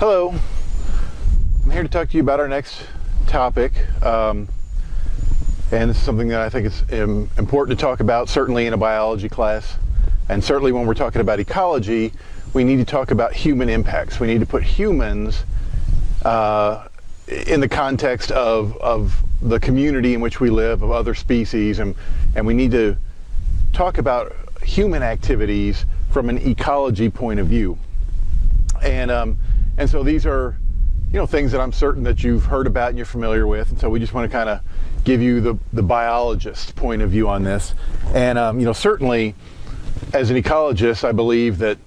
Hello, I'm here to talk to you about our next topic, and this is something that I think is important to talk about, certainly in a biology class, and certainly when we're talking about ecology. We need to talk about human impacts. We need to put humans in the context of the community in which we live, of other species, and we need to talk about human activities from an ecology point of view. And so these are, things that I'm certain that you've heard about and you're familiar with, and so we just want to kind of give you the biologist point of view on this. And certainly, as an ecologist, I believe that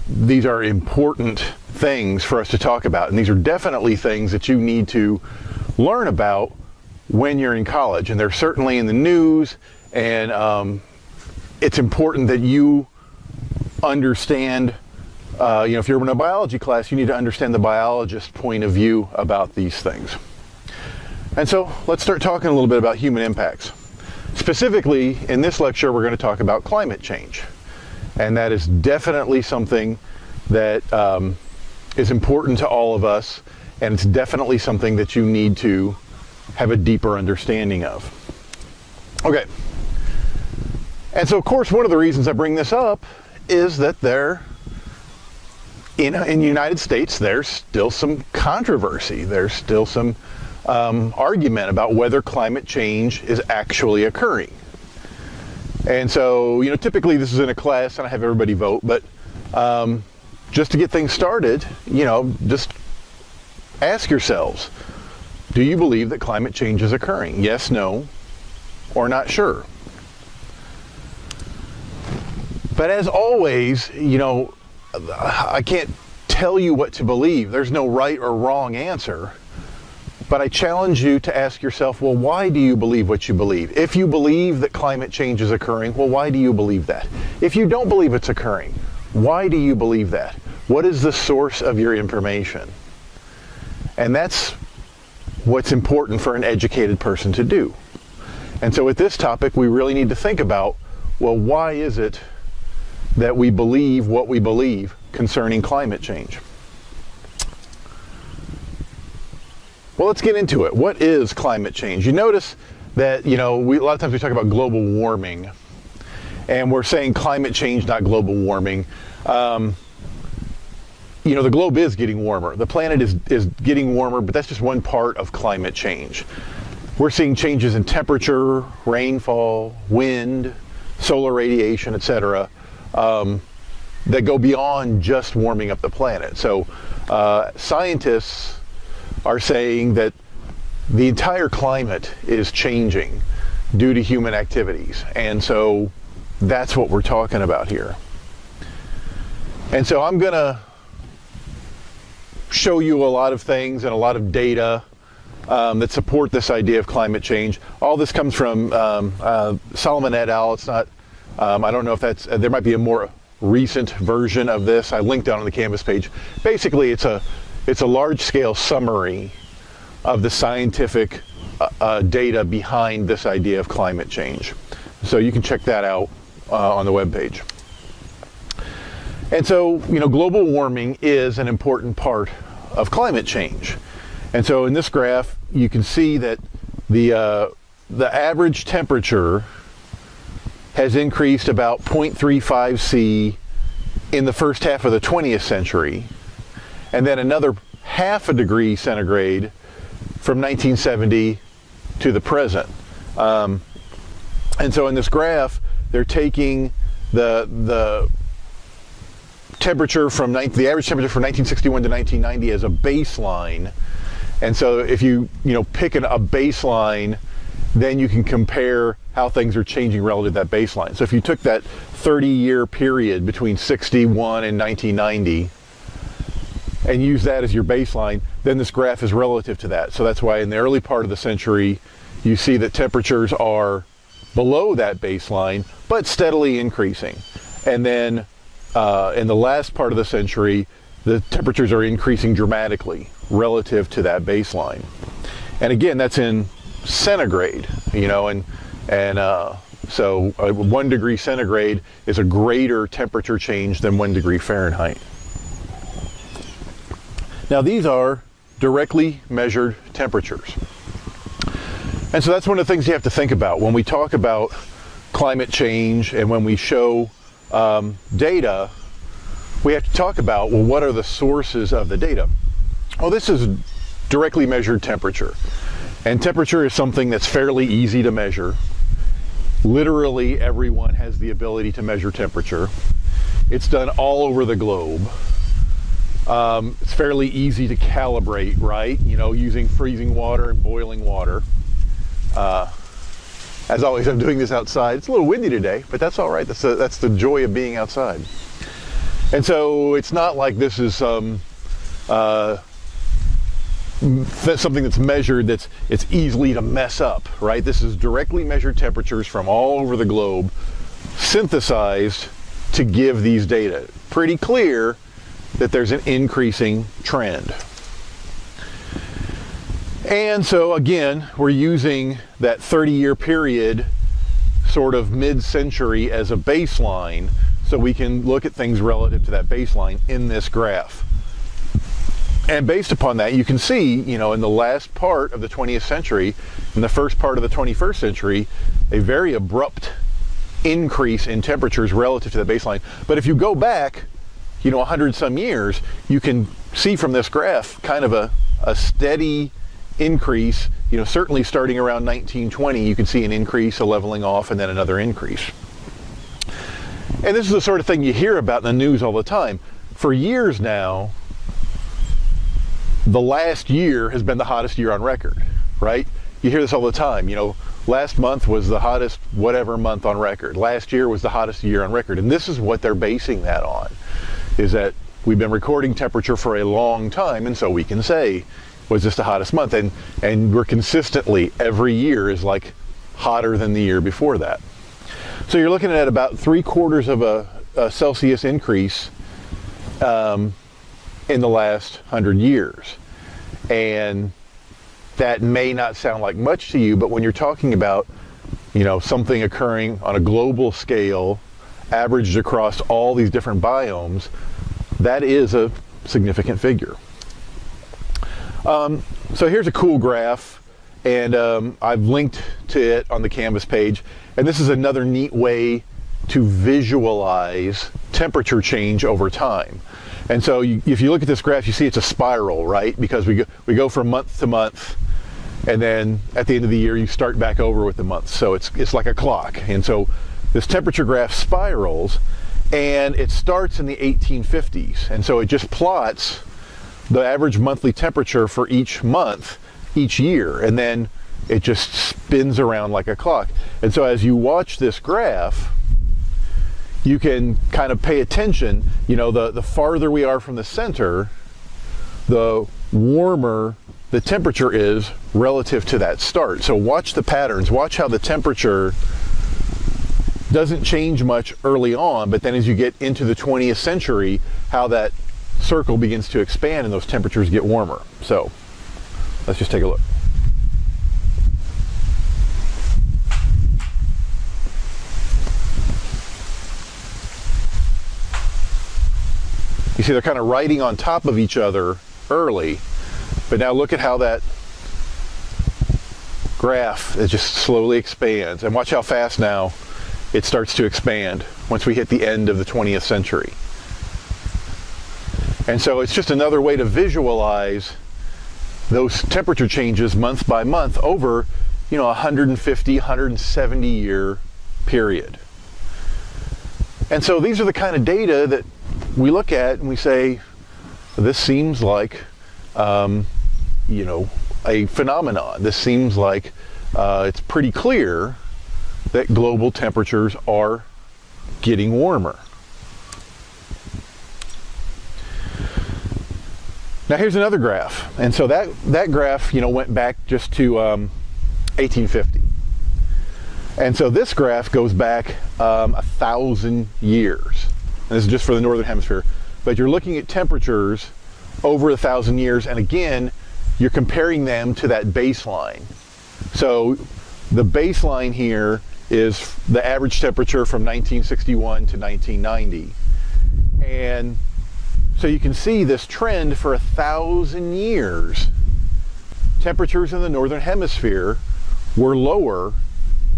these are important things for us to talk about, and these are definitely things that you need to learn about when you're in college, and they're certainly in the news, and it's important that you understand. If you're in a biology class, you need to understand the biologist's point of view about these things. And so let's start talking a little bit about human impacts. Specifically, in this lecture, we're going to talk about climate change. And that is definitely something that is important to all of us, and it's definitely something that you need to have a deeper understanding of. Okay. And so, of course, one of the reasons I bring this up is that in the United States, there's still some controversy. There's still some argument about whether climate change is actually occurring. And so, typically this is in a class and I have everybody vote, but just to get things started, just ask yourselves, do you believe that climate change is occurring? Yes, no, or not sure? But as always, I can't tell you what to believe. There's no right or wrong answer. But I challenge you to ask yourself, well, why do you believe what you believe? If you believe that climate change is occurring, well, why do you believe that? If you don't believe it's occurring, why do you believe that? What is the source of your information? And that's what's important for an educated person to do. And so with this topic, we really need to think about, well, why is it that we believe what we believe concerning climate change? Well, let's get into it. What is climate change? You notice that, a lot of times we talk about global warming, and we're saying climate change, not global warming. The globe is getting warmer. The planet is getting warmer, but that's just one part of climate change. We're seeing changes in temperature, rainfall, wind, solar radiation, etc., that go beyond just warming up the planet. So scientists are saying that the entire climate is changing due to human activities. And so that's what we're talking about here. And so I'm going to show you a lot of things and a lot of data that support this idea of climate change. All this comes from Solomon et al. It's not, I don't know if there might be a more recent version of this. I linked down on the Canvas page. Basically, it's a large-scale summary of the scientific data behind this idea of climate change. So you can check that out on the webpage. And so, global warming is an important part of climate change. And so in this graph, you can see that the average temperature has increased about 0.35 C in the first half of the 20th century, and then another half a degree centigrade from 1970 to the present. And so in this graph, they're taking the temperature from the average temperature from 1961 to 1990 as a baseline. And so if you pick a baseline, then you can compare how things are changing relative to that baseline. So if you took that 30-year period between 61 and 1990 and use that as your baseline, then this graph is relative to that. So that's why in the early part of the century, you see that temperatures are below that baseline, but steadily increasing. And then in the last part of the century, the temperatures are increasing dramatically relative to that baseline. And again, that's in centigrade, so 1 degree centigrade is a greater temperature change than 1 degree Fahrenheit. Now these are directly measured temperatures. And so that's one of the things you have to think about when we talk about climate change, and when we show data, we have to talk about, well, what are the sources of the data? Well, this is directly measured temperature. And temperature is something that's fairly easy to measure. Literally everyone has the ability to measure temperature. It's done all over the globe. It's fairly easy to calibrate, right? You know, using freezing water and boiling water. As always, I'm doing this outside. It's a little windy today, but that's all right. That's the joy of being outside. And so it's not like this is something that's measured it's easily to mess up, right? This is directly measured temperatures from all over the globe, synthesized to give these data. Pretty clear that there's an increasing trend. And so again, we're using that 30-year period, sort of mid-century, as a baseline, so we can look at things relative to that baseline in this graph. And based upon that, you can see, you know, in the last part of the 20th century, in the first part of the 21st century, a very abrupt increase in temperatures relative to the baseline. But if you go back, you know, 100 some years, you can see from this graph kind of a steady increase. You know, certainly starting around 1920, you can see an increase, a leveling off, and then another increase. And this is the sort of thing you hear about in the news all the time. For years now, the last year has been the hottest year on record, right? You hear this all the time. You know, last month was the hottest whatever month on record. Last year was the hottest year on record. And this is what they're basing that on, is that we've been recording temperature for a long time, and so we can say, was this the hottest month? And we're consistently, every year is like hotter than the year before that. So you're looking at about 3/4 of a Celsius increase in the last 100 years. And that may not sound like much to you, but when you're talking about, you know, something occurring on a global scale, averaged across all these different biomes, that is a significant figure. So here's a cool graph, and I've linked to it on the Canvas page. And this is another neat way to visualize temperature change over time. And so if you look at this graph, you see it's a spiral, right? Because we go from month to month, and then at the end of the year, you start back over with the months. So it's like a clock. And so this temperature graph spirals, and it starts in the 1850s. And so it just plots the average monthly temperature for each month, each year, and then it just spins around like a clock. And so as you watch this graph, you can kind of pay attention. You know, the farther we are from the center, the warmer the temperature is relative to that start. So watch the patterns, watch how the temperature doesn't change much early on, but then as you get into the 20th century, how that circle begins to expand and those temperatures get warmer. So let's just take a look. You see they're kind of riding on top of each other early, but now look at how that graph, it just slowly expands. And watch how fast now it starts to expand once we hit the end of the 20th century. And so it's just another way to visualize those temperature changes month by month over, you know, 150, 170 year period. And so these are the kind of data that we look at and we say, this seems like, you know, a phenomenon. This seems like it's pretty clear that global temperatures are getting warmer. Now here's another graph, and so that graph, you know, went back just to 1850, and so this graph goes back 1,000 years. And this is just for the northern hemisphere, but you're looking at temperatures over 1,000 years, and again, you're comparing them to that baseline. So the baseline here is the average temperature from 1961 to 1990, and So you can see this trend for 1,000 years. Temperatures in the northern hemisphere were lower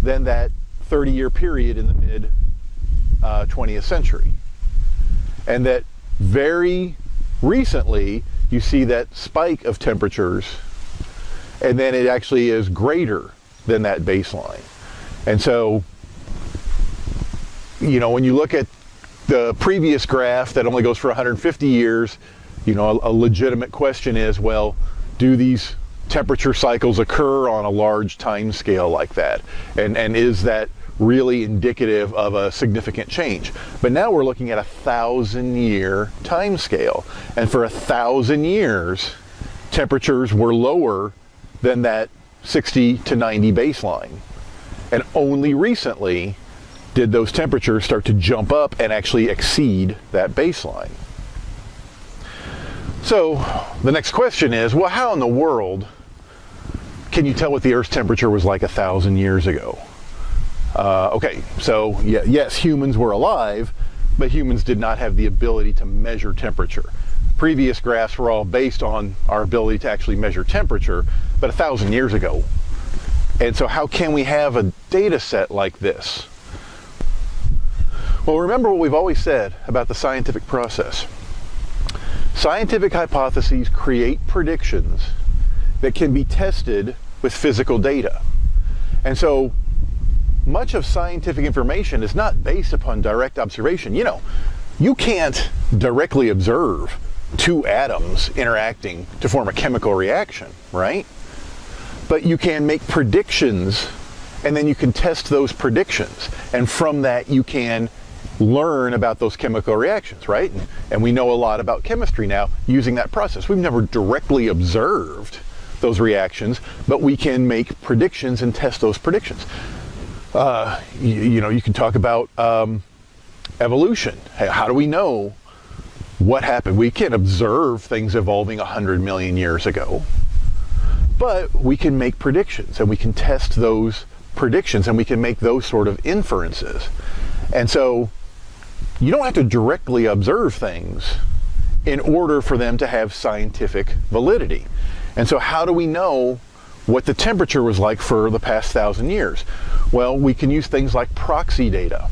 than that 30-year period in the mid 20th century. And that very recently you see that spike of temperatures, and then it actually is greater than that baseline. And so, you know, when you look at the previous graph that only goes for 150 years, you know, a legitimate question is, well, do these temperature cycles occur on a large time scale like that? And is that really indicative of a significant change? But now we're looking at 1,000-year time scale. And for 1,000 years, temperatures were lower than that 60 to 90 baseline. And only recently did those temperatures start to jump up and actually exceed that baseline. So the next question is, well, how in the world can you tell what the Earth's temperature was like 1,000 years ago? Okay, so yes, humans were alive, but humans did not have the ability to measure temperature. Previous graphs were all based on our ability to actually measure temperature, but 1,000 years ago. And so how can we have a data set like this? Well, remember what we've always said about the scientific process. Scientific hypotheses create predictions that can be tested with physical data. And so much of scientific information is not based upon direct observation. You know, you can't directly observe two atoms interacting to form a chemical reaction, right? But you can make predictions, and then you can test those predictions. And from that, you can learn about those chemical reactions, right? And we know a lot about chemistry now using that process. We've never directly observed those reactions, but we can make predictions and test those predictions. You know, you can talk about evolution. Hey, how do we know what happened? We can't observe things evolving 100 million years ago, but we can make predictions, and we can test those predictions, and we can make those sort of inferences. And so you don't have to directly observe things in order for them to have scientific validity. And so how do we know what the temperature was like for the past 1,000 years? Well, we can use things like proxy data.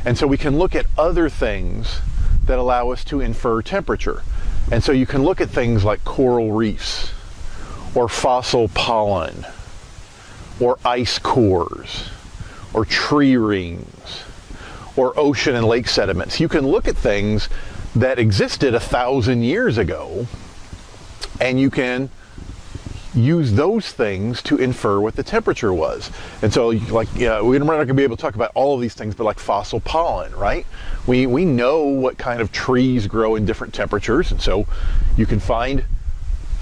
And so we can look at other things that allow us to infer temperature. And so you can look at things like coral reefs, or fossil pollen, or ice cores, or tree rings, or ocean and lake sediments. You can look at things that existed 1,000 years ago, and you can use those things to infer what the temperature was. And so, like, we're not going to be able to talk about all of these things, but like fossil pollen, right? We know what kind of trees grow in different temperatures, and so you can find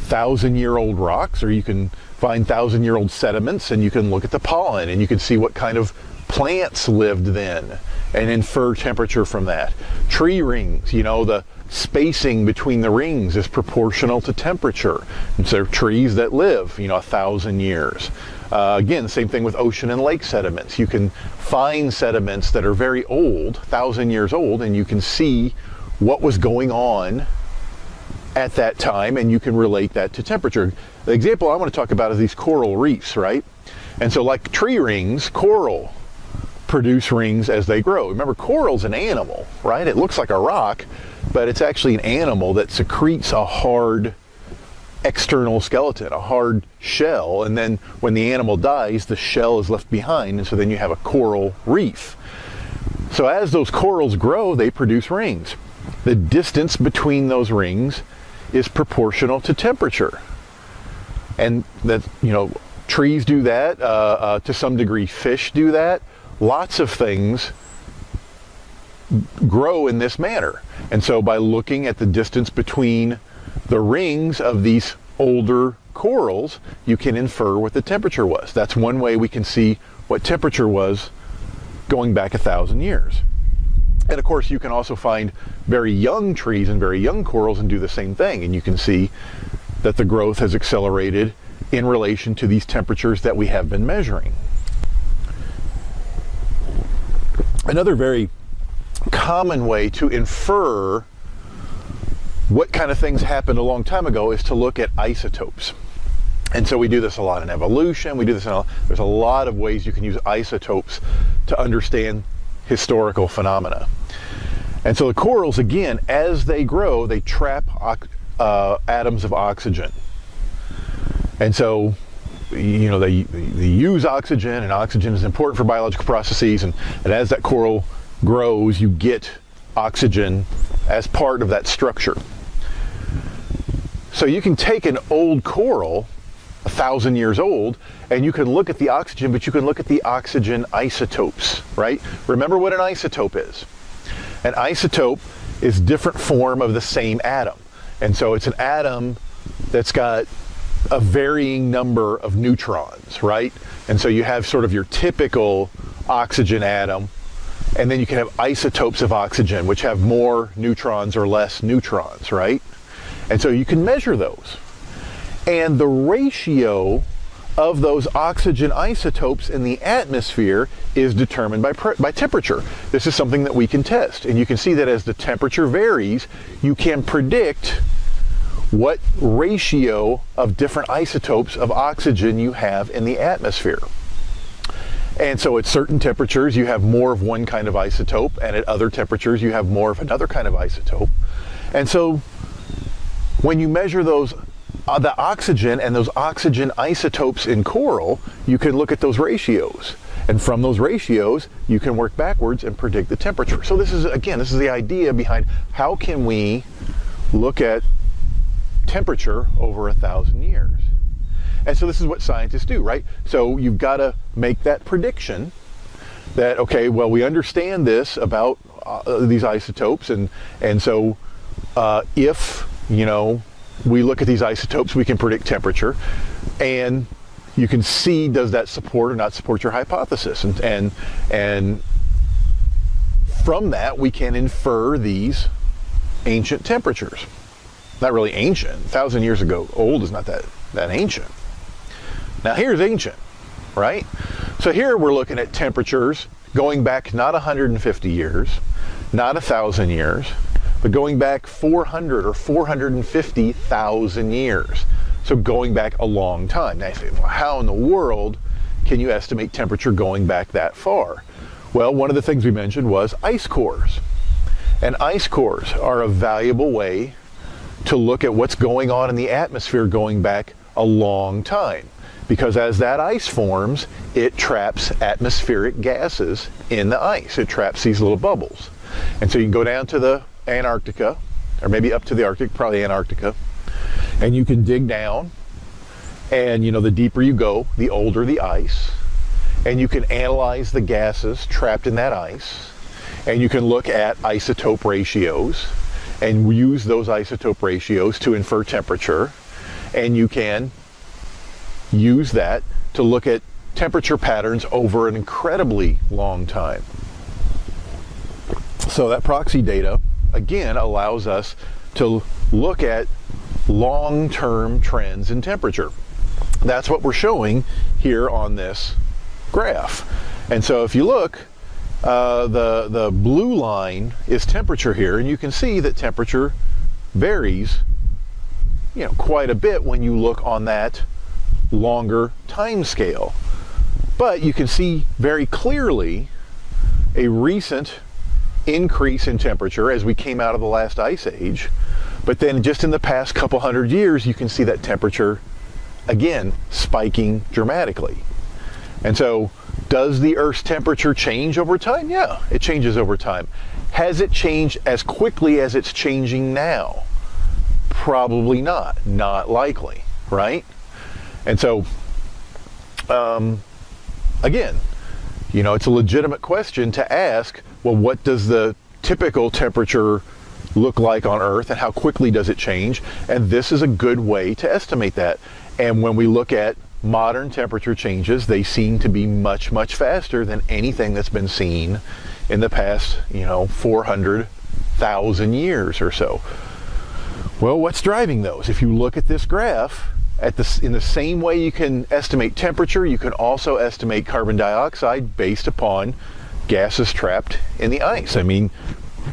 1,000-year-old rocks, or you can find 1,000-year-old sediments, and you can look at the pollen, and you can see what kind of plants lived then, and infer temperature from that. Tree rings, you know, the spacing between the rings is proportional to temperature. And so trees that live, you know, 1,000 years. Again, same thing with ocean and lake sediments. You can find sediments that are very old, 1,000 years old, and you can see what was going on at that time, and you can relate that to temperature. The example I want to talk about is these coral reefs, right? And so like tree rings, coral produce rings as they grow. Remember, coral's an animal, right? It looks like a rock, but it's actually an animal that secretes a hard external skeleton, a hard shell, and then when the animal dies, the shell is left behind, and so then you have a coral reef. So as those corals grow, they produce rings. The distance between those rings is proportional to temperature. And that, you know, trees do that, to some degree fish do that. Lots of things grow in this manner. And so by looking at the distance between the rings of these older corals, you can infer what the temperature was. That's one way we can see what temperature was going back 1,000 years. And of course, you can also find very young trees and very young corals and do the same thing. And you can see that the growth has accelerated in relation to these temperatures that we have been measuring. Another very common way to infer what kind of things happened a long time ago is to look at isotopes. And so we do this a lot in evolution. We do this there's a lot of ways you can use isotopes to understand historical phenomena. And so the corals, again, as they grow, they trap atoms of oxygen. And so, they use oxygen, and oxygen is important for biological processes. And as that coral grows, you get oxygen as part of that structure. So you can take an old coral, 1,000 years old, and you can look at the oxygen, but you can look at the oxygen isotopes, right? Remember what an isotope is. An isotope is different form of the same atom. And so it's an atom that's got a varying number of neutrons, right? And so you have sort of your typical oxygen atom, and then you can have isotopes of oxygen, which have more neutrons or less neutrons, right? And so you can measure those. And the ratio of those oxygen isotopes in the atmosphere is determined by temperature. This is something that we can test. And you can see that as the temperature varies, you can predict what ratio of different isotopes of oxygen you have in the atmosphere. And so at certain temperatures, you have more of one kind of isotope, and at other temperatures, you have more of another kind of isotope. And so when you measure those the oxygen and those oxygen isotopes in coral, you can look at those ratios. And from those ratios, you can work backwards and predict the temperature. So this is the idea behind how can we look at temperature over 1,000 years. And so this is what scientists do, right? So you've got to make that prediction that, okay, well, we understand this about these isotopes, and so if, we look at these isotopes, we can predict temperature, and you can see, does that support or not support your hypothesis? And from that, we can infer these ancient temperatures. Not really ancient. 1,000 years ago, old is not that ancient. Now here's ancient, right? So here we're looking at temperatures going back not 150 years, not 1,000 years, but going back 400 or 450,000 years. So going back a long time. Now you say, well, how in the world can you estimate temperature going back that far? Well, one of the things we mentioned was ice cores. And ice cores are a valuable way to look at what's going on in the atmosphere going back a long time. Because as that ice forms, it traps atmospheric gases in the ice. It traps these little bubbles. And so you can go down to the Antarctica, or maybe up to the Arctic, probably Antarctica, and you can dig down, and the deeper you go, the older the ice, and you can analyze the gases trapped in that ice, and you can look at isotope ratios, and use those isotope ratios to infer temperature, and you can use that to look at temperature patterns over an incredibly long time. So that proxy data, again, allows us to look at long-term trends in temperature. That's what we're showing here on this graph. And so if you look, the blue line is temperature here, and you can see that temperature varies, quite a bit when you look on that longer time scale. But you can see very clearly a recent increase in temperature as we came out of the last ice age. But then just in the past couple hundred years, you can see that temperature, again, spiking dramatically. And so, does the Earth's temperature change over time? Yeah, it changes over time. Has it changed as quickly as it's changing now? Probably not. Not likely, right? And so, again, it's a legitimate question to ask, well, what does the typical temperature look like on Earth, and how quickly does it change? And this is a good way to estimate that. And when we look at modern temperature changes, they seem to be much, much faster than anything that's been seen in the past, 400,000 years or so. Well, what's driving those? If you look at this graph, in the same way you can estimate temperature, you can also estimate carbon dioxide based upon gases trapped in the ice. I mean,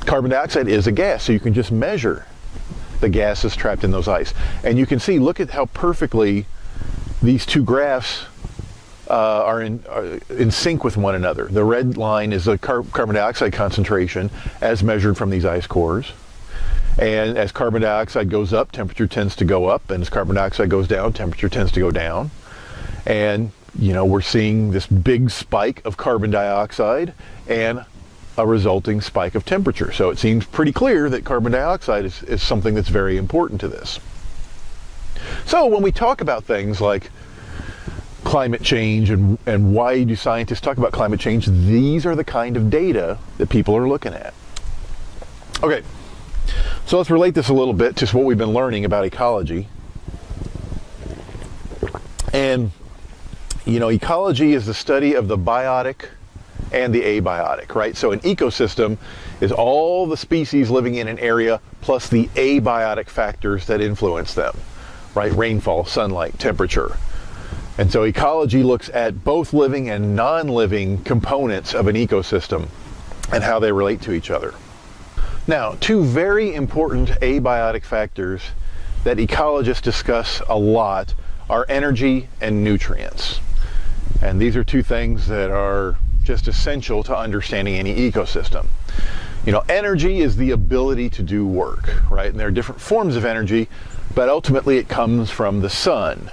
carbon dioxide is a gas, so you can just measure the gases trapped in those ice. And you can see, look at how perfectly these two graphs are in sync with one another. The red line is the carbon dioxide concentration as measured from these ice cores. And as carbon dioxide goes up, temperature tends to go up, and as carbon dioxide goes down, temperature tends to go down. And we're seeing this big spike of carbon dioxide and a resulting spike of temperature. So it seems pretty clear that carbon dioxide is something that's very important to this. So when we talk about things like climate change and why do scientists talk about climate change, these are the kind of data that people are looking at. Okay, so let's relate this a little bit to what we've been learning about ecology. And ecology is the study of the biotic and the abiotic, right? So an ecosystem is all the species living in an area plus the abiotic factors that influence them, right? Rainfall, sunlight, temperature. And so ecology looks at both living and non-living components of an ecosystem and how they relate to each other. Now, two very important abiotic factors that ecologists discuss a lot are energy and nutrients. And these are two things that are just essential to understanding any ecosystem. Energy is the ability to do work, right? And there are different forms of energy, but ultimately it comes from the sun.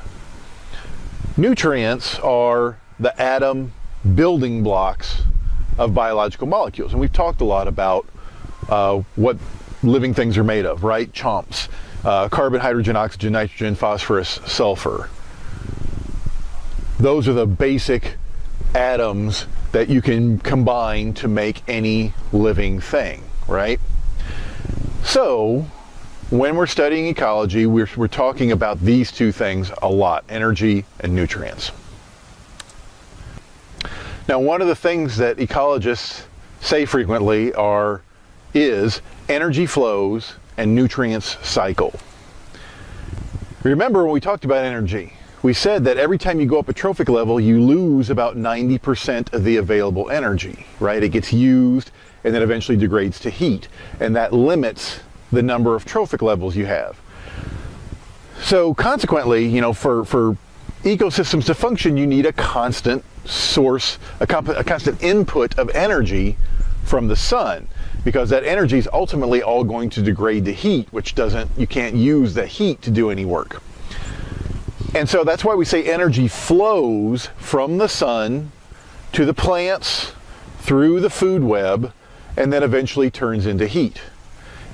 Nutrients are the atom building blocks of biological molecules. And we've talked a lot about what living things are made of, right? Chomps, carbon, hydrogen, oxygen, nitrogen, phosphorus, sulfur. Those are the basic atoms that you can combine to make any living thing, right? So, when we're studying ecology, we're talking about these two things a lot, energy and nutrients. Now, one of the things that ecologists say frequently is energy flows and nutrients cycle. Remember when we talked about energy, we said that every time you go up a trophic level, you lose about 90% of the available energy, right? It gets used and then eventually degrades to heat, and that limits the number of trophic levels you have. So consequently, for ecosystems to function, you need a constant source, a constant input of energy from the sun, because that energy is ultimately all going to degrade to heat, which you can't use the heat to do any work. And so that's why we say energy flows from the sun to the plants, through the food web, and then eventually turns into heat.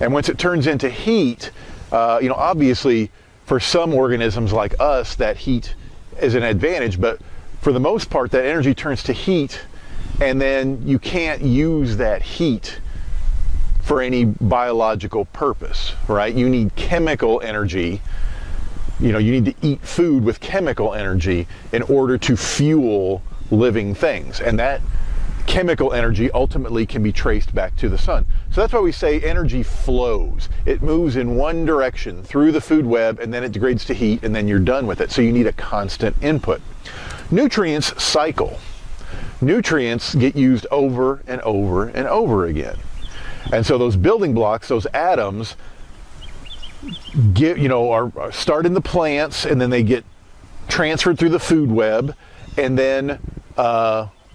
And once it turns into heat, obviously for some organisms like us, that heat is an advantage, but for the most part, that energy turns to heat, and then you can't use that heat for any biological purpose, right? You need chemical energy. You need to eat food with chemical energy in order to fuel living things. And that chemical energy ultimately can be traced back to the sun. So that's why we say energy flows. It moves in one direction through the food web, and then it degrades to heat, and then you're done with it. So you need a constant input. Nutrients cycle. Nutrients get used over and over and over again. And so those building blocks, those atoms, are start in the plants, and then they get transferred through the food web, and then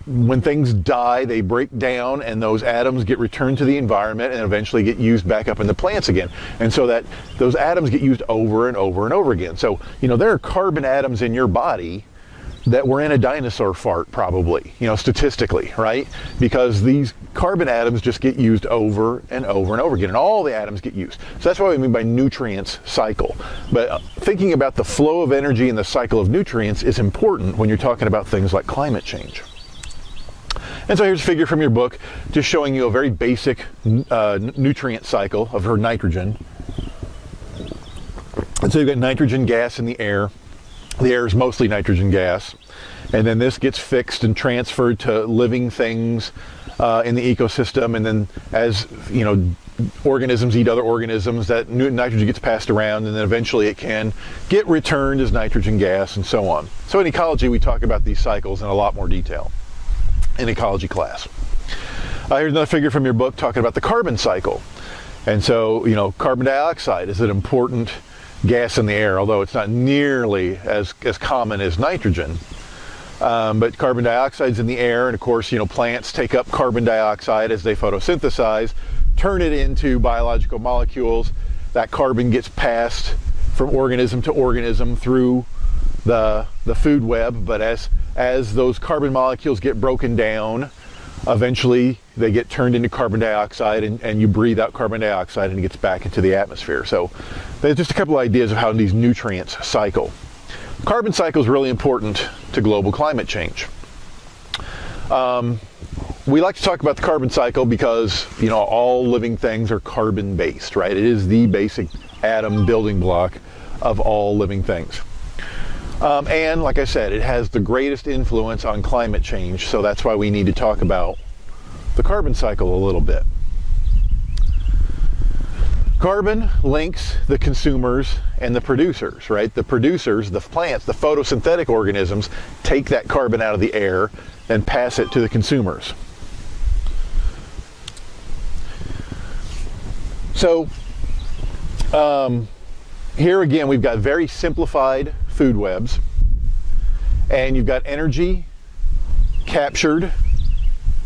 when things die, they break down, and those atoms get returned to the environment and eventually get used back up in the plants again. And so that those atoms get used over and over and over again. So there are carbon atoms in your body that were in a dinosaur fart, probably, statistically, right? Because these carbon atoms just get used over and over and over again, and all the atoms get used. So that's what we mean by nutrients cycle. But thinking about the flow of energy and the cycle of nutrients is important when you're talking about things like climate change. And so here's a figure from your book, just showing you a very basic nutrient cycle of her nitrogen. And so you've got nitrogen gas in the air. The air is mostly nitrogen gas, and then this gets fixed and transferred to living things in the ecosystem, and then as organisms eat other organisms, that nitrogen gets passed around, and then eventually it can get returned as nitrogen gas and so on. So in ecology, we talk about these cycles in a lot more detail in ecology class. Here's another figure from your book talking about the carbon cycle. And so, carbon dioxide is an important gas in the air, although it's not nearly as common as nitrogen. But carbon dioxide's in the air, and of course, plants take up carbon dioxide as they photosynthesize, turn it into biological molecules. That carbon gets passed from organism to organism through the food web, but as those carbon molecules get broken down, eventually they get turned into carbon dioxide, and you breathe out carbon dioxide and it gets back into the atmosphere. So there's just a couple ideas of how these nutrients cycle. Carbon cycle is really important to global climate change. We like to talk about the carbon cycle because, all living things are carbon based, right? It is the basic atom building block of all living things. And like I said, it has the greatest influence on climate change, so that's why we need to talk about the carbon cycle a little bit. Carbon links the consumers and the producers, right? The producers, the plants, the photosynthetic organisms, take that carbon out of the air and pass it to the consumers. So, here again, we've got very simplified food webs, and you've got energy captured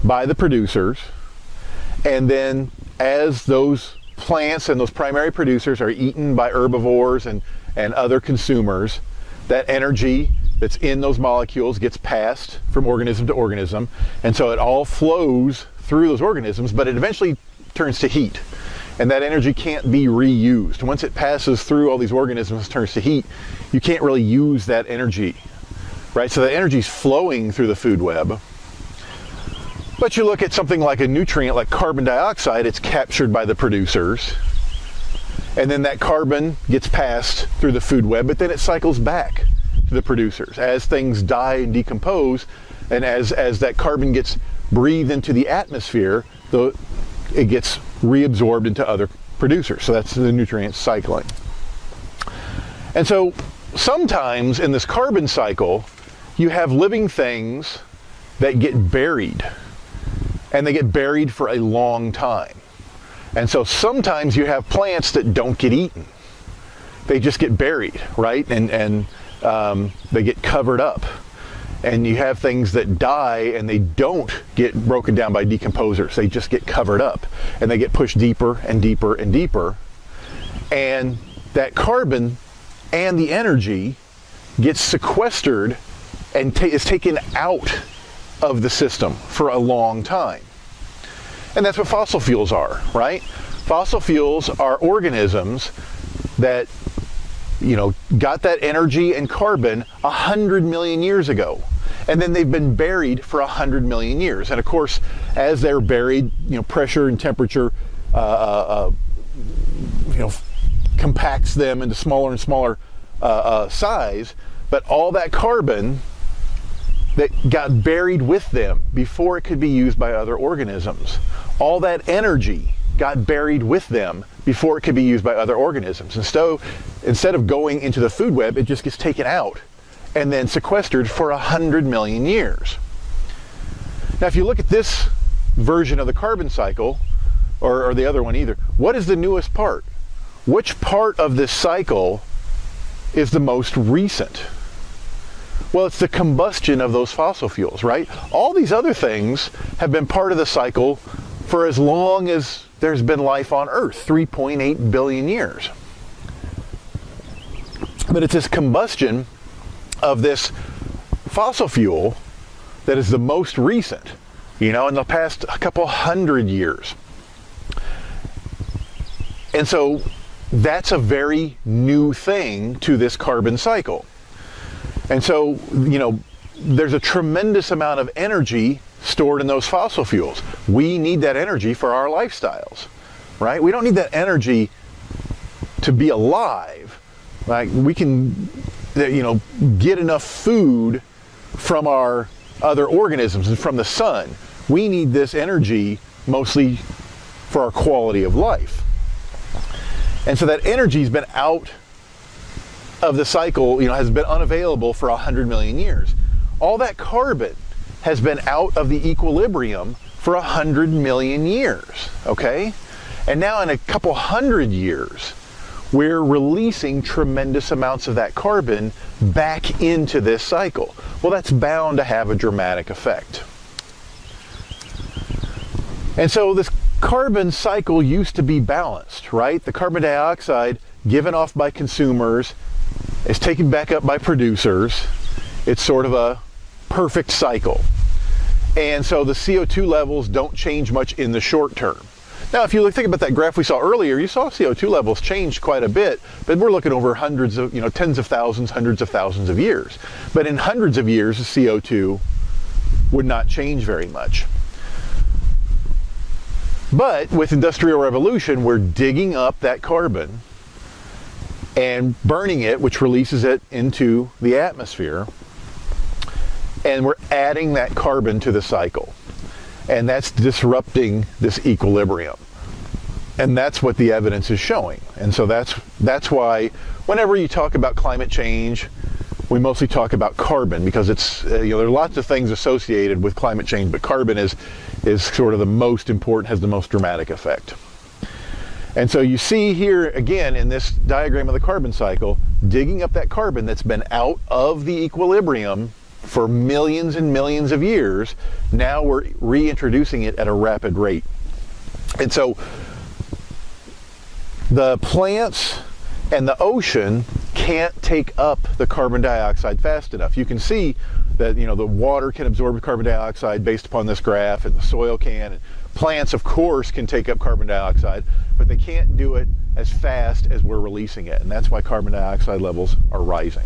by the producers, and then as those plants and those primary producers are eaten by herbivores and other consumers, that energy that's in those molecules gets passed from organism to organism, and so it all flows through those organisms, but it eventually turns to heat. And that energy can't be reused. Once it passes through all these organisms, turns to heat, you can't really use that energy, right? So the energy's flowing through the food web. But you look at something like a nutrient like carbon dioxide, it's captured by the producers. And then that carbon gets passed through the food web, but then it cycles back to the producers. As things die and decompose, and as that carbon gets breathed into the atmosphere, it gets reabsorbed into other producers. So that's the nutrient cycling. And so sometimes in this carbon cycle, you have living things that get buried, and they get buried for a long time. And so sometimes you have plants that don't get eaten. They just get buried, right? And they get covered up. And you have things that die and they don't get broken down by decomposers. They just get covered up, and they get pushed deeper and deeper and deeper. And that carbon and the energy gets sequestered and is taken out of the system for a long time. And that's what fossil fuels are, right? Fossil fuels are organisms that got that energy and carbon 100 million years ago. And then they've been buried for 100 million years. And of course, as they're buried, pressure and temperature, compacts them into smaller and smaller size. But all that carbon that got buried with them before it could be used by other organisms, all that energy got buried with them before it could be used by other organisms. And so instead of going into the food web, it just gets taken out and then sequestered for 100 million years. Now, if you look at this version of the carbon cycle, or the other one either, what is the newest part? Which part of this cycle is the most recent? Well, it's the combustion of those fossil fuels, right? All these other things have been part of the cycle for as long as there's been life on Earth, 3.8 billion years. But it's this combustion of this fossil fuel that is the most recent, in the past a couple hundred years. And so that's a very new thing to this carbon cycle. And so, there's a tremendous amount of energy stored in those fossil fuels. We need that energy for our lifestyles, right? We don't need that energy to be alive. Like, we can, get enough food from our other organisms and from the sun. We need this energy mostly for our quality of life. And so that energy's been out of the cycle, has been unavailable for 100 million years. All that carbon has been out of the equilibrium for 100 million years, okay? And now in a couple hundred years, we're releasing tremendous amounts of that carbon back into this cycle. Well, that's bound to have a dramatic effect. And so this carbon cycle used to be balanced, right? The carbon dioxide given off by consumers is taken back up by producers. It's sort of a perfect cycle. And so the CO2 levels don't change much in the short term. Now, if you think about that graph we saw earlier, you saw CO2 levels change quite a bit, but we're looking over hundreds of, tens of thousands, hundreds of thousands of years. But in hundreds of years, the CO2 would not change very much. But with Industrial Revolution, we're digging up that carbon and burning it, which releases it into the atmosphere, and we're adding that carbon to the cycle. And that's disrupting this equilibrium. And that's what the evidence is showing. And so that's why whenever you talk about climate change, we mostly talk about carbon, because it's there are lots of things associated with climate change, but carbon is sort of the most important, has the most dramatic effect. And so you see here again in this diagram of the carbon cycle, digging up that carbon that's been out of the equilibrium for millions and millions of years. Now we're reintroducing it at a rapid rate. And so the plants and the ocean can't take up the carbon dioxide fast enough. You can see that the water can absorb carbon dioxide based upon this graph, and the soil can. And plants, of course, can take up carbon dioxide, but they can't do it as fast as we're releasing it. And that's why carbon dioxide levels are rising.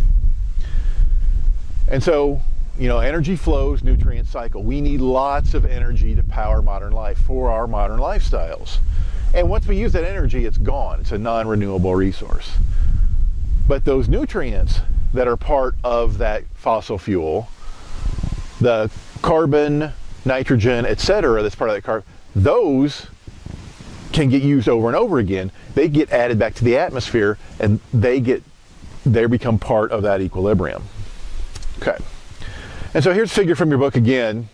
And so, energy flows, nutrient cycle. We need lots of energy to power modern life for our modern lifestyles. And once we use that energy, it's gone. It's a non-renewable resource. But those nutrients that are part of that fossil fuel, the carbon, nitrogen, etc., that's part of that carbon, those can get used over and over again. They get added back to the atmosphere, and they become part of that equilibrium. Okay. And so here's a figure from your book again.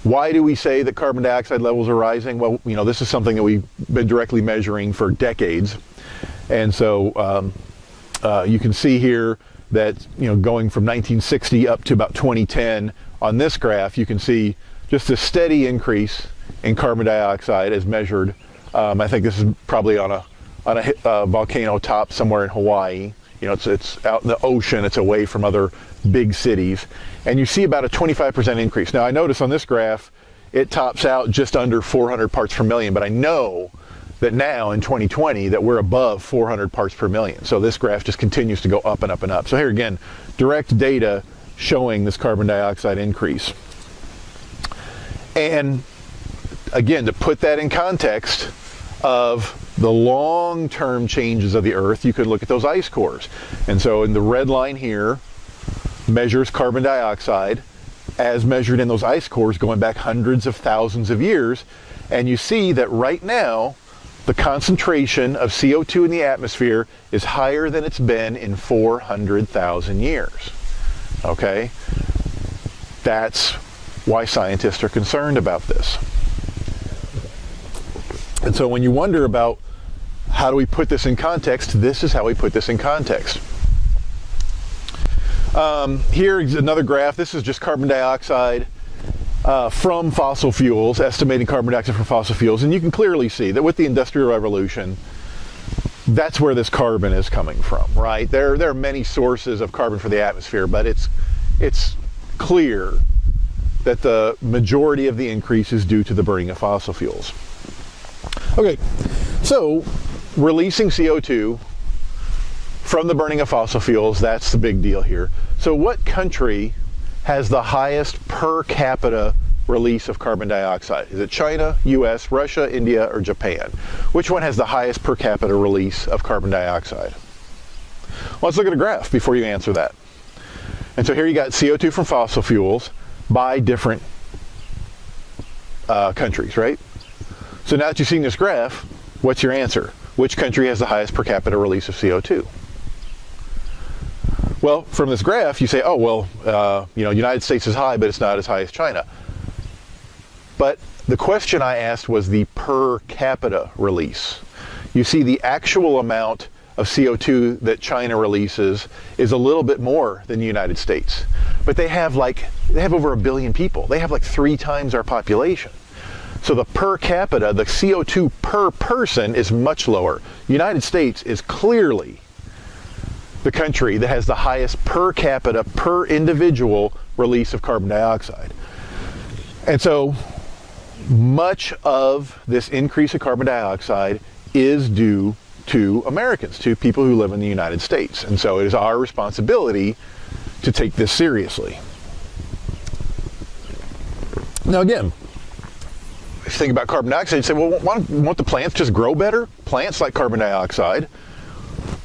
Why do we say that carbon dioxide levels are rising? Well, this is something that we've been directly measuring for decades. And so you can see here that, going from 1960 up to about 2010 on this graph, you can see just a steady increase in carbon dioxide as measured. I think this is probably on a volcano top somewhere in Hawaii. It's out in the ocean, it's away from other big cities. And you see about a 25% increase. Now I notice on this graph, it tops out just under 400 parts per million, but I know that now in 2020 that we're above 400 parts per million. So this graph just continues to go up and up and up. So here again, direct data showing this carbon dioxide increase. And again, to put that in context of the long-term changes of the Earth, you could look at those ice cores. And so in the red line here measures carbon dioxide as measured in those ice cores going back hundreds of thousands of years. And you see that right now, the concentration of CO2 in the atmosphere is higher than it's been in 400,000 years. Okay? That's why scientists are concerned about this. And so when you wonder about how do we put this in context, this is how we put this in context. Here is another graph. This is just carbon dioxide from fossil fuels, estimating carbon dioxide from fossil fuels. And you can clearly see that with the Industrial Revolution, that's where this carbon is coming from, right? There are many sources of carbon for the atmosphere, but it's clear that the majority of the increase is due to the burning of fossil fuels. Okay, so releasing CO2 from the burning of fossil fuels, that's the big deal here. So what country has the highest per capita release of carbon dioxide? Is it China, US, Russia, India, or Japan? Which one has the highest per capita release of carbon dioxide? Well, let's look at a graph before you answer that. And so here you got CO2 from fossil fuels by different countries, right? So now that you've seen this graph, what's your answer? Which country has the highest per capita release of CO2? Well, from this graph, you say, oh, well, United States is high, but it's not as high as China. But the question I asked was the per capita release. You see, the actual amount of CO2 that China releases is a little bit more than the United States. But they have over 1 billion people. They have like 3 times our population. So the per capita, the CO2 per person is much lower. The United States is clearly the country that has the highest per capita, per individual release of carbon dioxide. And so much of this increase of carbon dioxide is due to Americans, to people who live in the United States. And so it is our responsibility to take this seriously. Now again, if you think about carbon dioxide, you say, well, won't the plants just grow better? Plants like carbon dioxide.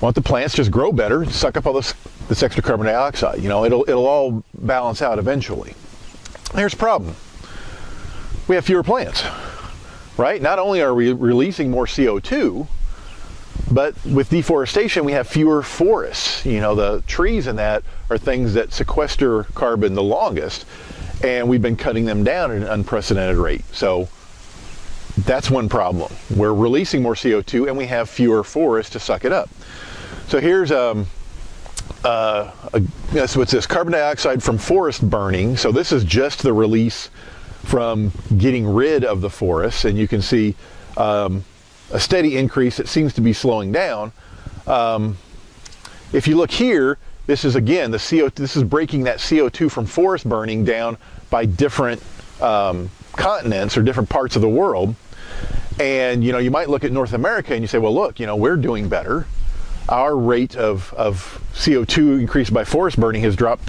Won't the plants just grow better, suck up all this extra carbon dioxide? You know, it'll all balance out eventually. Here's the problem. We have fewer plants, right? Not only are we releasing more CO2, but with deforestation, we have fewer forests. You know, the trees in that are things that sequester carbon the longest, and we've been cutting them down at an unprecedented rate. So that's one problem. We're releasing more CO2 and we have fewer forests to suck it up. So here's what's this? Carbon dioxide from forest burning. So this is just the release from getting rid of the forests, and you can see a steady increase that seems to be slowing down. If you look here, this is again the CO2. This is breaking that CO2 from forest burning down by different continents or different parts of the world. And you know, you might look at North America and you say, well, look, you know, we're doing better. Our rate of CO2 increased by forest burning has dropped,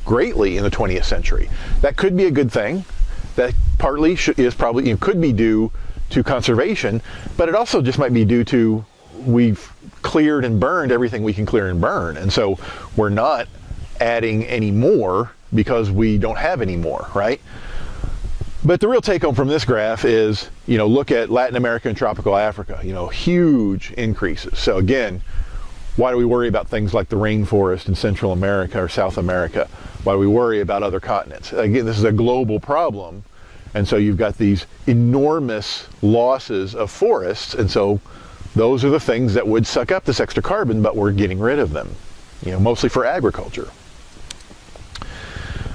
greatly in the 20th century. That could be a good thing. That partly is probably could be due to conservation, but it also just might be due to we've cleared and burned everything we can clear and burn, and so we're not adding any more because we don't have any more, right? But the real take home from this graph is, look at Latin America and tropical Africa, huge increases. So again, why do we worry about things like the rainforest in Central America or South America? Why do we worry about other continents? Again, this is a global problem. And so you've got these enormous losses of forests. And so those are the things that would suck up this extra carbon, but we're getting rid of them, mostly for agriculture.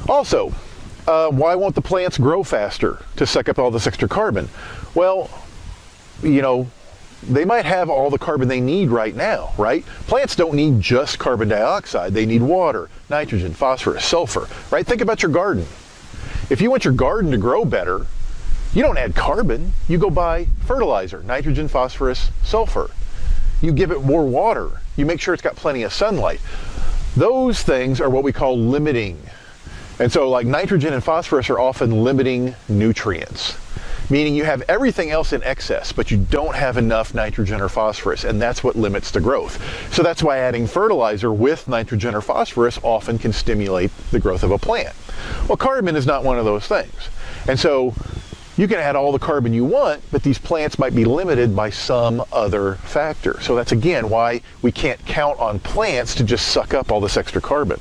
Also, why won't the plants grow faster to suck up all this extra carbon? Well, they might have all the carbon they need right now, right? Plants don't need just carbon dioxide. They need water, nitrogen, phosphorus, sulfur, right? Think about your garden. If you want your garden to grow better, you don't add carbon. You go buy fertilizer, nitrogen, phosphorus, sulfur. You give it more water. You make sure it's got plenty of sunlight. Those things are what we call limiting. And so like nitrogen and phosphorus are often limiting nutrients, meaning you have everything else in excess, but you don't have enough nitrogen or phosphorus, and that's what limits the growth. So that's why adding fertilizer with nitrogen or phosphorus often can stimulate the growth of a plant. Well, carbon is not one of those things. And so you can add all the carbon you want, but these plants might be limited by some other factor. So that's again why we can't count on plants to just suck up all this extra carbon.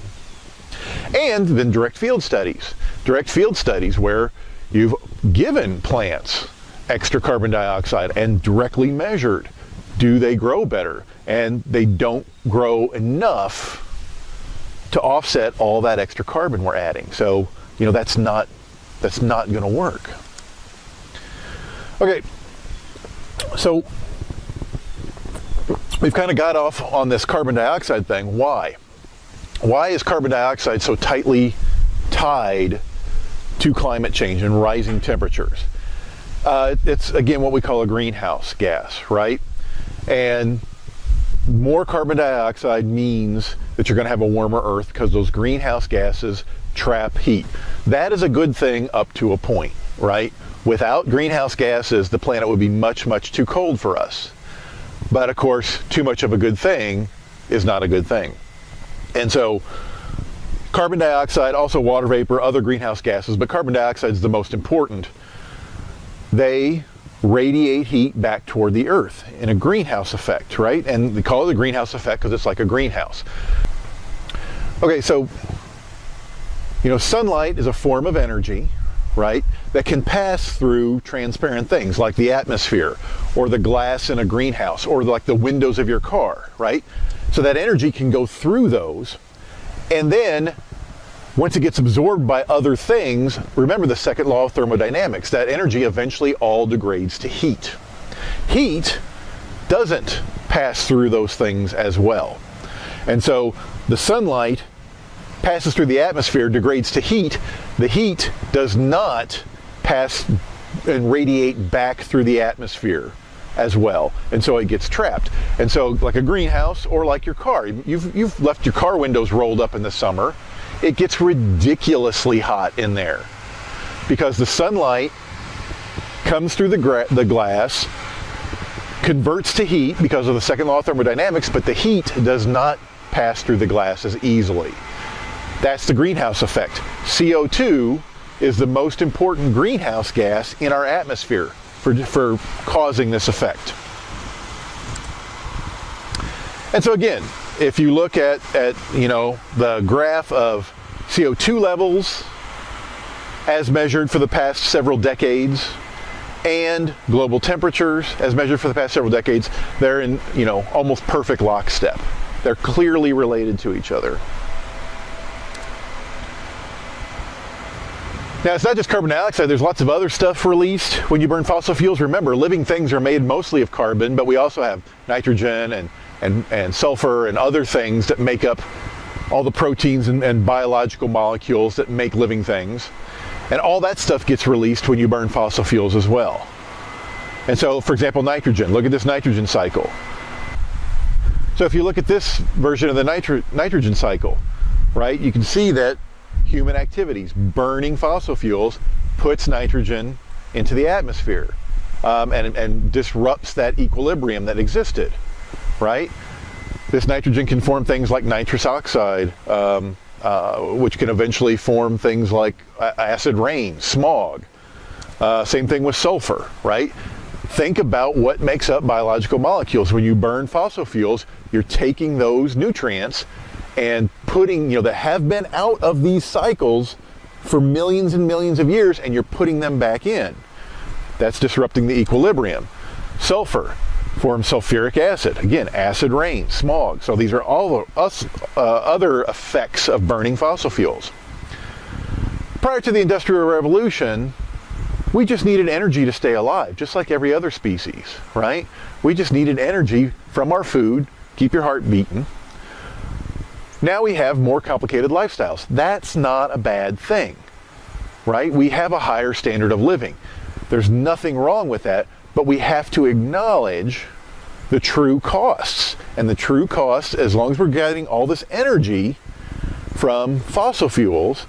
And then direct field studies. Direct field studies where you've given plants extra carbon dioxide and directly measured, do they grow better? And they don't grow enough to offset all that extra carbon we're adding. So, that's not going to work. Okay, so we've kind of got off on this carbon dioxide thing. Why? Why is carbon dioxide so tightly tied to climate change and rising temperatures? It's, again, what we call a greenhouse gas, right? And more carbon dioxide means that you're going to have a warmer Earth because those greenhouse gases trap heat. That is a good thing up to a point, right? Without greenhouse gases, the planet would be much, much too cold for us. But of course, too much of a good thing is not a good thing. And so carbon dioxide, also water vapor, other greenhouse gases, but carbon dioxide is the most important. They radiate heat back toward the Earth in a greenhouse effect, right? And they call it a greenhouse effect because it's like a greenhouse. Okay, so, sunlight is a form of energy, right, that can pass through transparent things like the atmosphere or the glass in a greenhouse or like the windows of your car, right? So that energy can go through those, and then once it gets absorbed by other things, remember the second law of thermodynamics, that energy eventually all degrades to heat. Heat doesn't pass through those things as well. And so the sunlight passes through the atmosphere, degrades to heat. The heat does not pass and radiate back through the atmosphere as well, and so it gets trapped. And so like a greenhouse or like your car, you've left your car windows rolled up in the summer, it gets ridiculously hot in there because the sunlight comes through the glass, converts to heat because of the second law of thermodynamics, but the heat does not pass through the glass as easily. That's the greenhouse effect. CO2 is the most important greenhouse gas in our atmosphere for causing this effect. And so again, if you look at the graph of CO2 levels as measured for the past several decades and global temperatures as measured for the past several decades, they're in almost perfect lockstep. They're clearly related to each other. Now, it's not just carbon dioxide. There's lots of other stuff released when you burn fossil fuels. Remember, living things are made mostly of carbon, but we also have nitrogen and sulfur and other things that make up all the proteins and biological molecules that make living things. And all that stuff gets released when you burn fossil fuels as well. And so, for example, nitrogen. Look at this nitrogen cycle. So if you look at this version of the nitrogen cycle, right, you can see that human activities, burning fossil fuels, puts nitrogen into the atmosphere and disrupts that equilibrium that existed, right? This nitrogen can form things like nitrous oxide, which can eventually form things like acid rain, smog. Same thing with sulfur, right? Think about what makes up biological molecules. When you burn fossil fuels, you're taking those nutrients and putting, that have been out of these cycles for millions and millions of years, and you're putting them back in. That's disrupting the equilibrium. Sulfur forms sulfuric acid. Again, acid rain, smog. So these are all other effects of burning fossil fuels. Prior to the Industrial Revolution, we just needed energy to stay alive, just like every other species, right? We just needed energy from our food, keep your heart beating. Now we have more complicated lifestyles. That's not a bad thing, right? We have a higher standard of living. There's nothing wrong with that, but we have to acknowledge the true costs. And the true costs, as long as we're getting all this energy from fossil fuels,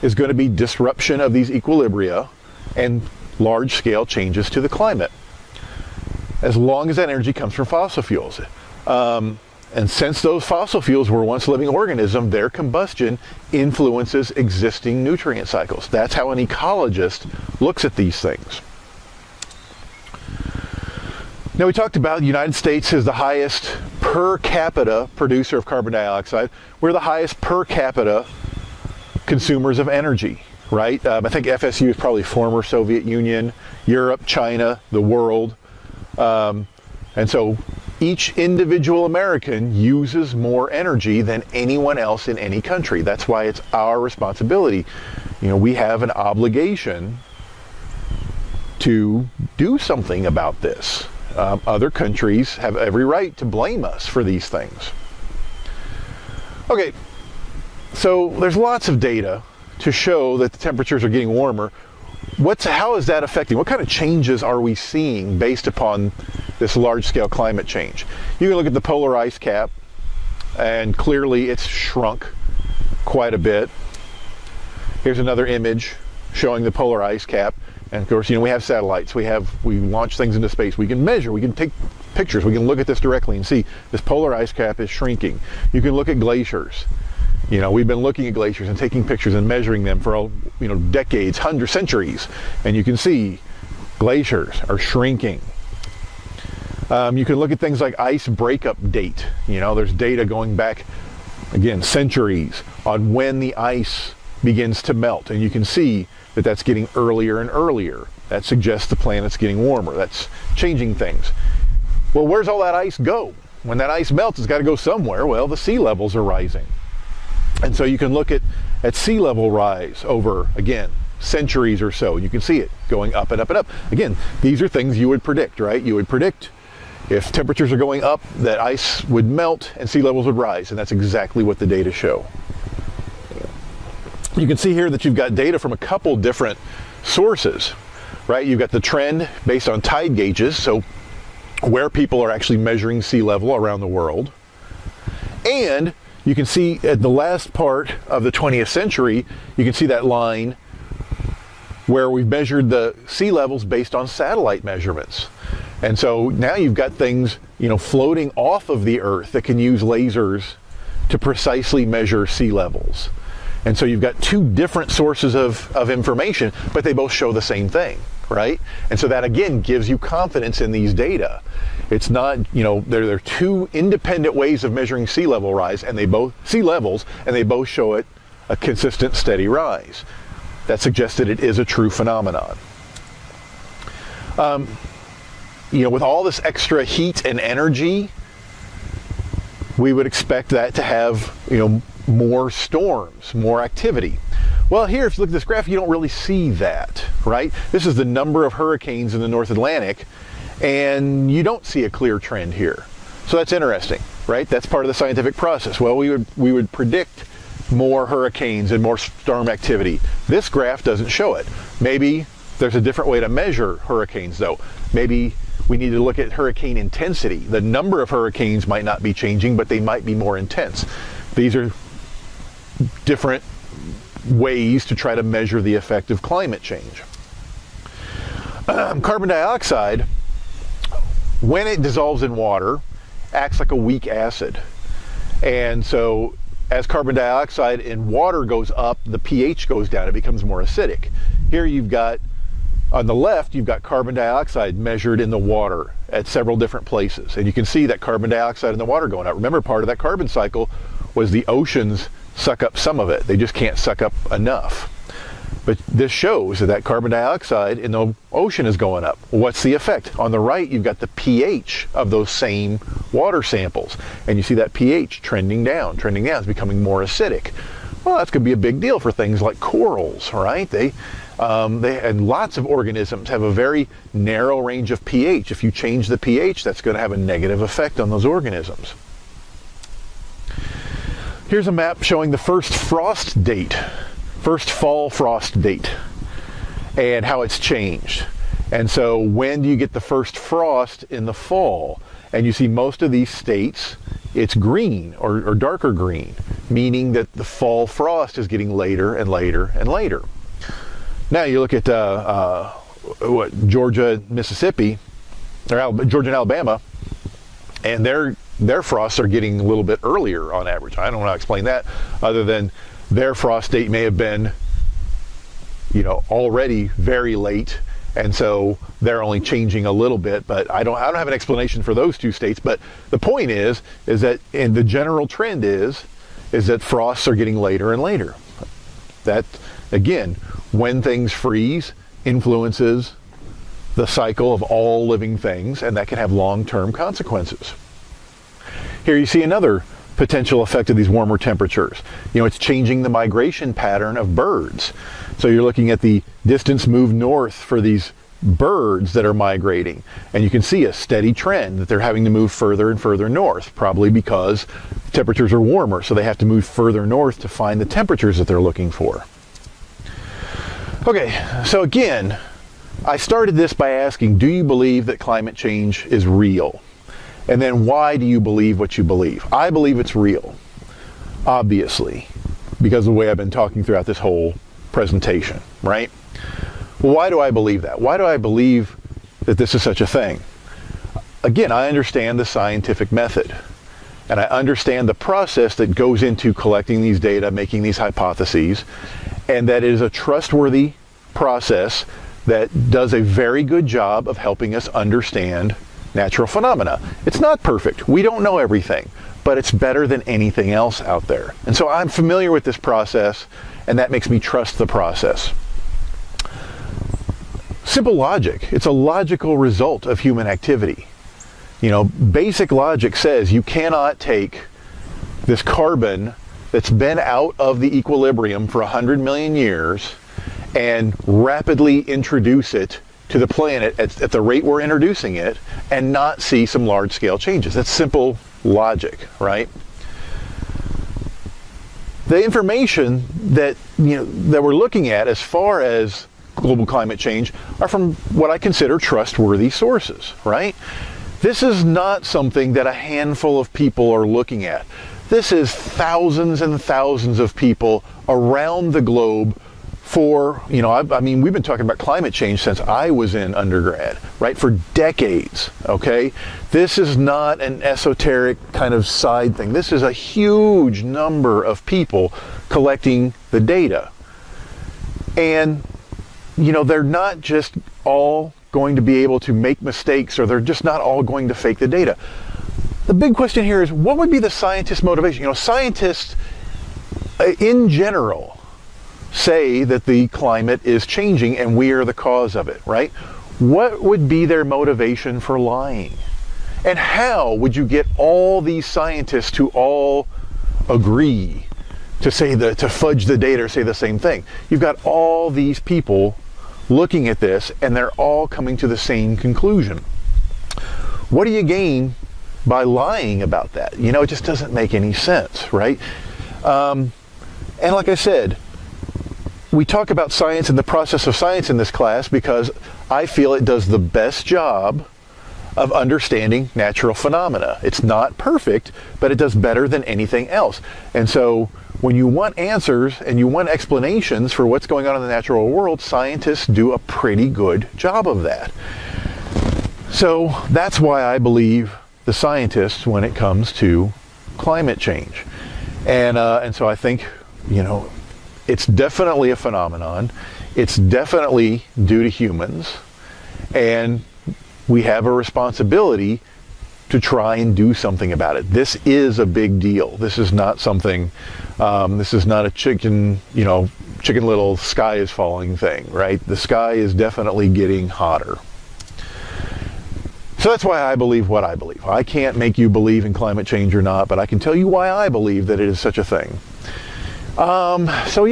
is going to be disruption of these equilibria and large-scale changes to the climate, as long as that energy comes from fossil fuels. And since those fossil fuels were once living organisms, their combustion influences existing nutrient cycles. That's how an ecologist looks at these things. Now, we talked about the United States is the highest per capita producer of carbon dioxide. We're the highest per capita consumers of energy, right? I think FSU is probably former Soviet Union, Europe, China, the world. And so each individual American uses more energy than anyone else in any country. That's why it's our responsibility. We have an obligation to do something about this. Other countries have every right to blame us for these things. Okay, so there's lots of data to show that the temperatures are getting warmer. How is that affecting? What kind of changes are we seeing based upon this large-scale climate change? You can look at the polar ice cap, and clearly it's shrunk quite a bit. Here's another image showing the polar ice cap. And of course, we have satellites. We launch things into space. We can measure. We can take pictures. We can look at this directly and see this polar ice cap is shrinking. You can look at glaciers. We've been looking at glaciers and taking pictures and measuring them for decades, hundreds, centuries, and you can see glaciers are shrinking. You can look at things like ice breakup date. There's data going back, again, centuries on when the ice begins to melt, and you can see that that's getting earlier and earlier. That suggests the planet's getting warmer. That's changing things. Well, where's all that ice go? When that ice melts, it's got to go somewhere. Well, the sea levels are rising. And so you can look at sea level rise over, again, centuries or so. You can see it going up and up and up. Again, these are things you would predict, right? You would predict if temperatures are going up, that ice would melt and sea levels would rise, and that's exactly what the data show. You can see here that you've got data from a couple different sources, right? You've got the trend based on tide gauges, so where people are actually measuring sea level around the world. And you can see at the last part of the 20th century, you can see that line where we've measured the sea levels based on satellite measurements. And so now you've got things, floating off of the Earth that can use lasers to precisely measure sea levels. And so you've got two different sources of information, but they both show the same thing, right? And so that again gives you confidence in these data. It's not, there are two independent ways of measuring sea level rise, and they both show it a consistent, steady rise. That suggests that it is a true phenomenon. With all this extra heat and energy, we would expect that to have, more storms, more activity. Well, here, if you look at this graph, you don't really see that, right? This is the number of hurricanes in the North Atlantic, and you don't see a clear trend here. So that's interesting, right? That's part of the scientific process. Well, we would predict more hurricanes and more storm activity. This graph doesn't show it. Maybe there's a different way to measure hurricanes, though. Maybe we need to look at hurricane intensity. The number of hurricanes might not be changing, but they might be more intense. These are different ways to try to measure the effect of climate change. Carbon dioxide, when it dissolves in water, acts like a weak acid. And so as carbon dioxide in water goes up, the pH goes down. It becomes more acidic. Here you've got, on the left, you've got carbon dioxide measured in the water at several different places. And you can see that carbon dioxide in the water going up. Remember, part of that carbon cycle was the oceans suck up some of it. They just can't suck up enough. But this shows that carbon dioxide in the ocean is going up. What's the effect? On the right, you've got the pH of those same water samples. And you see that pH trending down. It's becoming more acidic. Well, that's going to be a big deal for things like corals, right? And lots of organisms have a very narrow range of pH. If you change the pH, that's going to have a negative effect on those organisms. Here's a map showing the first fall frost date, and how it's changed. And so when do you get the first frost in the fall? And you see most of these states, it's green or darker green, meaning that the fall frost is getting later and later and later. Now you look at Georgia, Mississippi, or Georgia and Alabama, and their frosts are getting a little bit earlier on average. I don't know how to explain that, other than their frost date may have been, already very late, and so they're only changing a little bit. But I don't have an explanation for those two states. But the point is that, and the general trend is that frosts are getting later and later. That, again, when things freeze, influences the cycle of all living things, and that can have long-term consequences. Here you see another potential effect of these warmer temperatures. It's changing the migration pattern of birds. So you're looking at the distance moved north for these birds that are migrating, and you can see a steady trend that they're having to move further and further north, probably because temperatures are warmer, so they have to move further north to find the temperatures that they're looking for. Okay, so again, I started this by asking, do you believe that climate change is real? And then why do you believe what you believe? I believe it's real, obviously, because of the way I've been talking throughout this whole presentation, right? Well, why do I believe that? Why do I believe that this is such a thing? Again, I understand the scientific method, and I understand the process that goes into collecting these data, making these hypotheses, and that it is a trustworthy process that does a very good job of helping us understand natural phenomena. It's not perfect. We don't know everything, but it's better than anything else out there. And so I'm familiar with this process, and that makes me trust the process. Simple logic. It's a logical result of human activity. You know, basic logic says you cannot take this carbon that's been out of the equilibrium for 100 million years and rapidly introduce it to the planet at the rate we're introducing it and not see some large-scale changes. That's simple logic, right? The information that that we're looking at as far as global climate change are from what I consider trustworthy sources, right? This is not something that a handful of people are looking at. This is thousands and thousands of people around the globe for, I mean, we've been talking about climate change since I was in undergrad, right? For decades, okay? This is not an esoteric kind of side thing. This is a huge number of people collecting the data. And, they're not just all going to be able to make mistakes, or they're just not all going to fake the data. The big question here is, what would be the scientist's motivation? Scientists in general say that the climate is changing and we are the cause of it, right? What would be their motivation for lying? And how would you get all these scientists to all agree to fudge the data or say the same thing? You've got all these people looking at this and they're all coming to the same conclusion. What do you gain by lying about that? It just doesn't make any sense, right? And like I said, we talk about science and the process of science in this class because I feel it does the best job of understanding natural phenomena. It's not perfect, but it does better than anything else. And so when you want answers and you want explanations for what's going on in the natural world, scientists do a pretty good job of that. So that's why I believe the scientists when it comes to climate change. And so I think, it's definitely a phenomenon. It's definitely due to humans. And we have a responsibility to try and do something about it. This is a big deal. This is not something, this is not a chicken little sky is falling thing, right? The sky is definitely getting hotter. So that's why I believe what I believe. I can't make you believe in climate change or not, but I can tell you why I believe that it is such a thing. So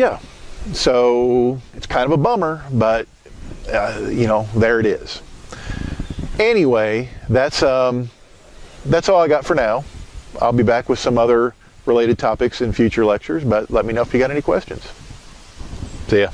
it's kind of a bummer, but there it is. Anyway, that's all I got for now. I'll be back with some other related topics in future lectures, but let me know if you got any questions. See ya.